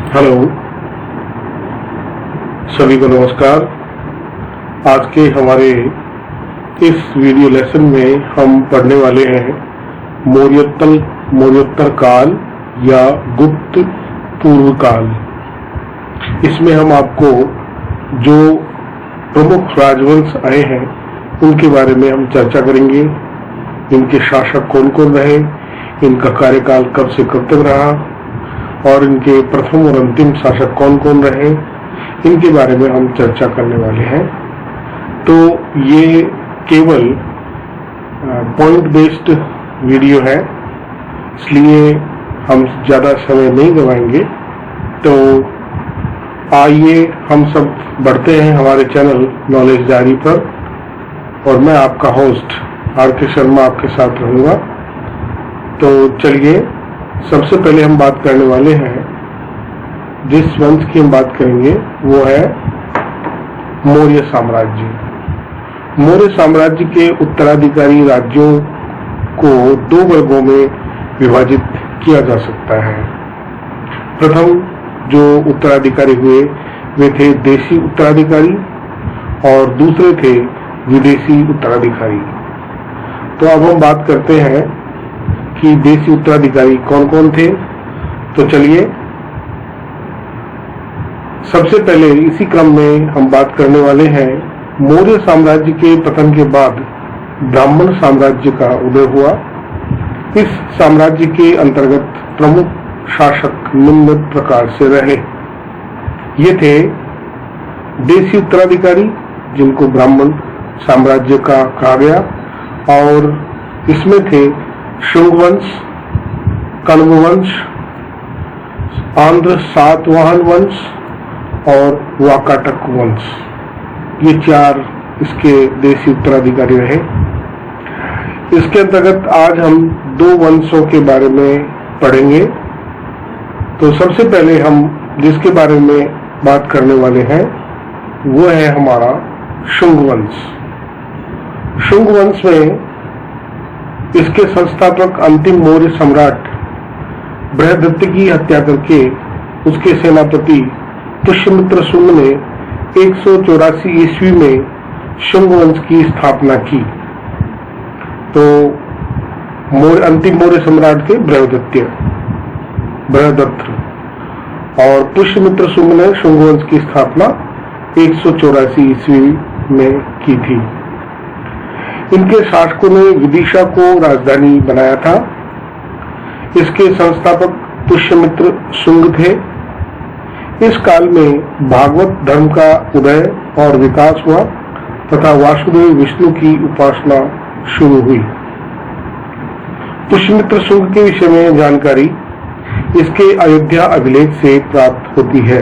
Hello, सभी को नमस्कार। आज के हमारे इस वीडियो लेसन में हम पढ़ने वाले हैं मौर्योत्तर काल या गुप्त पूर्व काल। इसमें हम आपको जो प्रमुख राजवंश आए हैं उनके बारे में हम चर्चा करेंगे। इनके शासक कौन कौन रहे, इनका कार्यकाल कब से कब तक रहा और इनके प्रथम और अंतिम शासक कौन कौन रहे, इनके बारे में हम चर्चा करने वाले हैं। तो ये केवल पॉइंट बेस्ड वीडियो है, इसलिए हम ज़्यादा समय नहीं गवाएंगे। तो आइए हम सब बढ़ते हैं हमारे चैनल नॉलेज डायरी पर, और मैं आपका होस्ट आर.के. शर्मा आपके साथ रहूँगा। तो चलिए, सबसे पहले हम बात करने वाले हैं, जिस वंश की हम बात करेंगे वो है मौर्य साम्राज्य। मौर्य साम्राज्य के उत्तराधिकारी राज्यों को दो वर्गों में विभाजित किया जा सकता है। प्रथम जो उत्तराधिकारी हुए वे थे देशी उत्तराधिकारी और दूसरे थे विदेशी उत्तराधिकारी। तो अब हम बात करते हैं कि देशी उत्तराधिकारी कौन कौन थे। तो चलिए, सबसे पहले इसी क्रम में हम बात करने वाले हैं मौर्य साम्राज्य के पतन के बाद ब्राह्मण साम्राज्य का उदय हुआ। इस साम्राज्य के अंतर्गत प्रमुख शासक निम्न प्रकार से रहे। ये थे देशी उत्तराधिकारी, जिनको ब्राह्मण साम्राज्य का कहा गया, और इसमें थे शुंग वंश, कण्व वंश, आंध्र सातवाहन वंश और वाकाटक वंश। ये चार इसके देशी उत्तराधिकारी रहे। इसके अंतर्गत आज हम दो वंशों के बारे में पढ़ेंगे। तो सबसे पहले हम जिसके बारे में बात करने वाले हैं वो है हमारा शुंग वंश। शुंग वंश में इसके संस्थापक अंतिम मौर्य सम्राट बृहदत्त की हत्या करके उसके सेनापति पुष्यमित्र शुंग ने 184 ईस्वी में शुंग वंश की स्थापना की। तो अंतिम मौर्य सम्राट थे बृहदत्त, और पुष्यमित्र शुंग ने शुंग वंश की स्थापना 184 ईस्वी में की थी। इनके शासकों ने विदिशा को राजधानी बनाया था। इसके संस्थापक पुष्यमित्र शुंग थे। इस काल में भागवत धर्म का उदय और विकास हुआ तथा वासुदेव विष्णु की उपासना शुरू हुई। पुष्यमित्र शुंग के विषय में जानकारी इसके अयोध्या अभिलेख से प्राप्त होती है।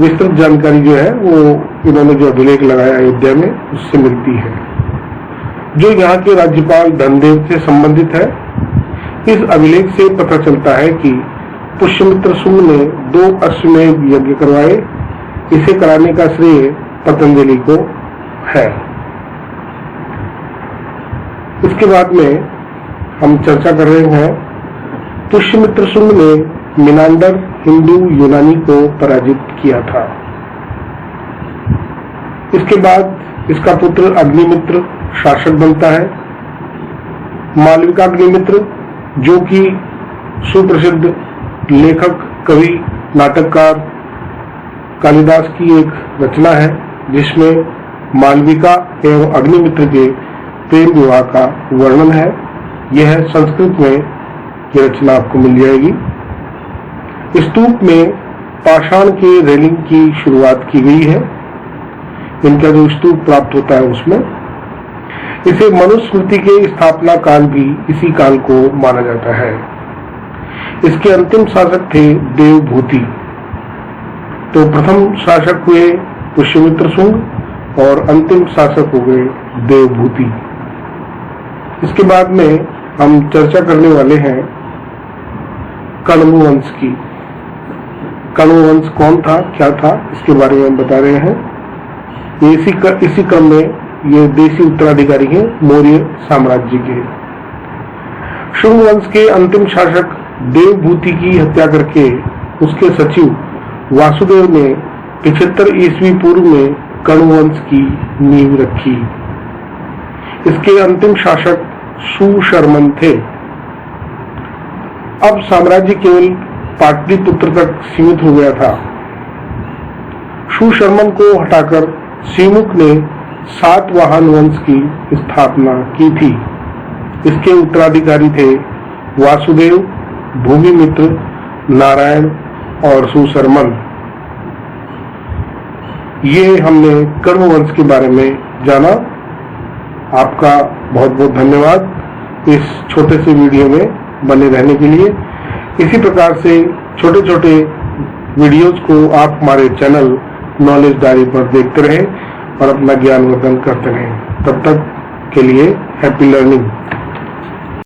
विस्तृत जानकारी जो है वो इन्होंने जो अभिलेख लगाया अयोध्या में उससे मिलती है, जो यहाँ के राज्यपाल धनदेव से संबंधित है। इस अभिलेख से पता चलता है कि पुष्यमित्र शुंग ने 2 अश्वमेध यज्ञ करवाए। इसे कराने का श्रेय पतंजलि को है। इसके बाद में हम चर्चा कर रहे हैं पुष्यमित्र शुंग ने मिनांडर हिंदू यूनानी को पराजित किया था। इसके बाद इसका पुत्र अग्निमित्र शासक बनता है। मालविका अग्निमित्र, जो कि सुप्रसिद्ध लेखक, कवि, नाटककार कालिदास की एक रचना है, जिसमें मालविका एवं अग्निमित्र के प्रेम विवाह का वर्णन है। यह संस्कृत में यह रचना आपको मिल जाएगी। स्तूप में पाषाण के रेलिंग की शुरुआत की गई है। इनका जो स्तूप प्राप्त होता है उसमें इसे मनुस्मृति के स्थापना काल भी इसी काल को माना जाता है। इसके अंतिम शासक थे देवभूति। तो प्रथम शासक हुए पुष्यमित्र शुंग और अंतिम शासक हो गए देवभूति। इसके बाद में हम चर्चा करने वाले हैं कण्व वंश की। कण्व वंश कौन था, क्या था, इसके बारे में हम बता रहे हैं। इसी क्रम में ये देशी उत्तराधिकारी हैं मौर्य साम्राज्य के। शुंग वंश के अंतिम शासक देवभूति की हत्या करके उसके सचिव वासुदेव ने 75 ईस्वी पूर्व में कण्व वंश की नींव रखी। इसके अंतिम शासक सुशर्मन थे। अब साम्राज्य केवल पाटलिपुत्र तक सीमित हो गया था। सुशर्मन को हटाकर सीमुक ने सातवाहन वंश की स्थापना की थी। इसके उत्तराधिकारी थे वासुदेव, भूमिमित्र, नारायण और सुशर्मन। ये हमने कण्व वंश के बारे में जाना। आपका बहुत बहुत धन्यवाद इस छोटे से वीडियो में बने रहने के लिए। इसी प्रकार से छोटे छोटे वीडियोज को आप हमारे चैनल नॉलेज डायरी पर देखते रहें और अपना ज्ञान वर्धन करते रहें। तब तक के लिए हैप्पी लर्निंग।